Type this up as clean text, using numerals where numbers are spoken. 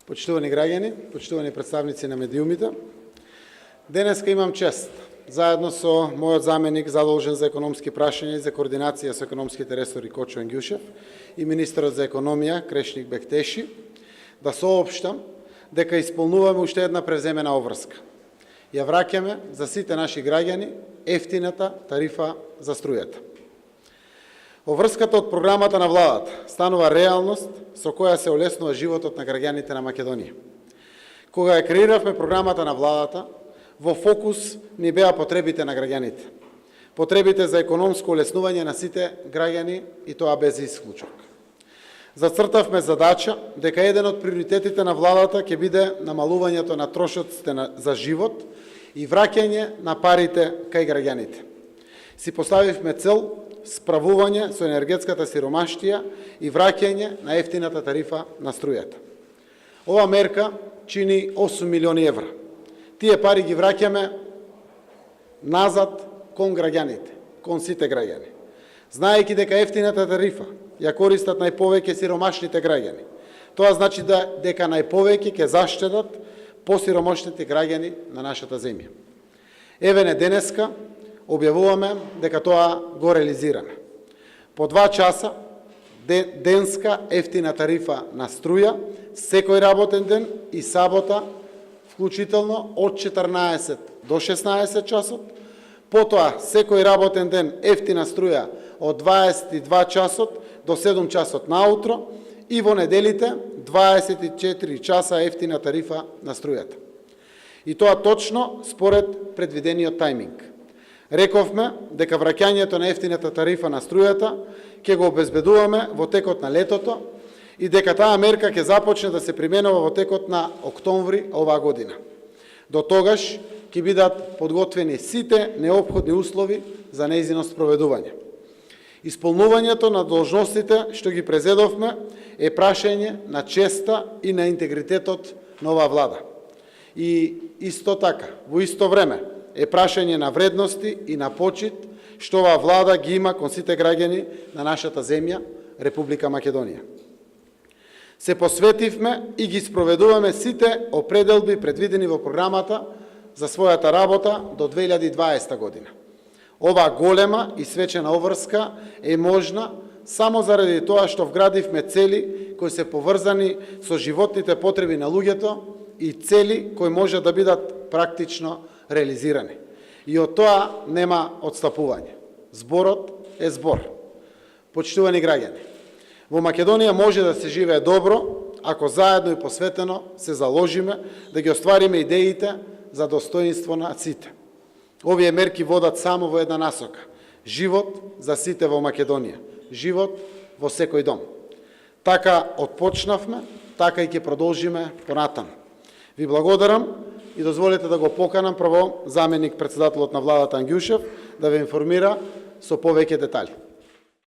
Почитувани граѓани, почитувани представници на медиумите, денеска имам чест, заедно со мојот заменик задолжен за економски прашања и за координација со економските ресори Кочо Ангјушев и министерот за економија Крешник Бектеши, да соопштам дека исполнуваме уште една превземена обврска. Ја враќаме за сите наши граѓани ефтината тарифа за струјата. Обврската од програмата на владата станува реалност со која се олеснува животот на граѓаните на Македонија. Кога ја креиравме програмата на владата, во фокус ни беа потребите на граѓаните. Потребите за економско олеснување на сите граѓани и тоа без исклучок. Зацртавме задача дека еден од приоритетите на владата ќе биде намалувањето на трошоците за живот и враќање на парите кај граѓаните. Си поставивме цел справување со енергетската сиромаштија и враќање на ефтината тарифа на струјата. Ова мерка чини 8 милиони евра. Тие пари ги враќаме назад кон граѓаните, кон сите граѓани. Знаејќи дека ефтината тарифа ја користат најповеќе сиромашните граѓани. Тоа значи дека најповеќе ќе заштедат посиромашните граѓани на нашата земја. Еве не денеска објавуваме дека тоа го реализираме. По 2 часа денска ефтина тарифа на струја секој работен ден и сабота вклучително од 14 до 16 часот, потоа секој работен ден ефтина струја од 22 часот до 7 часот наутро и во неделите 24 часа ефтина тарифа на струјата. И тоа точно според предвидениот тајминг. Рековме дека враќањето на ефтината тарифа на струјата ќе го обезбедуваме во текот на летото и дека таа мерка ќе започне да се применува во текот на октомври оваа година. До тогаш ќе бидат подготвени сите неопходни услови за нејзино спроведување. Исполнувањето на должностите што ги презедовме е прашање на честа и на интегритетот на оваа влада. И исто така, во исто време, е прашање на вредности и на почит што оваа влада ги има кон сите граѓани на нашата земја, Република Македонија. Се посветивме и ги спроведуваме сите определби предвидени во програмата за својата работа до 2020 година. Оваа голема и свечена обврска е можна само заради тоа што вградивме цели кои се поврзани со животните потреби на луѓето и цели кои може да бидат практично реализирани. И од тоа нема отстапување. Зборот е збор. Почитувани граѓани, во Македонија може да се живее добро ако заедно и посветено се заложиме да ги оствариме идеите за достоинство на сите. Овие мерки водат само во една насока. Живот за сите во Македонија. Живот во секој дом. Така отпочнавме, така и ќе продолжиме понатаму. Ви благодарам и дозволете да го поканам прво заменик председателот на владата Ангјушев да ве информира со повеќе детали.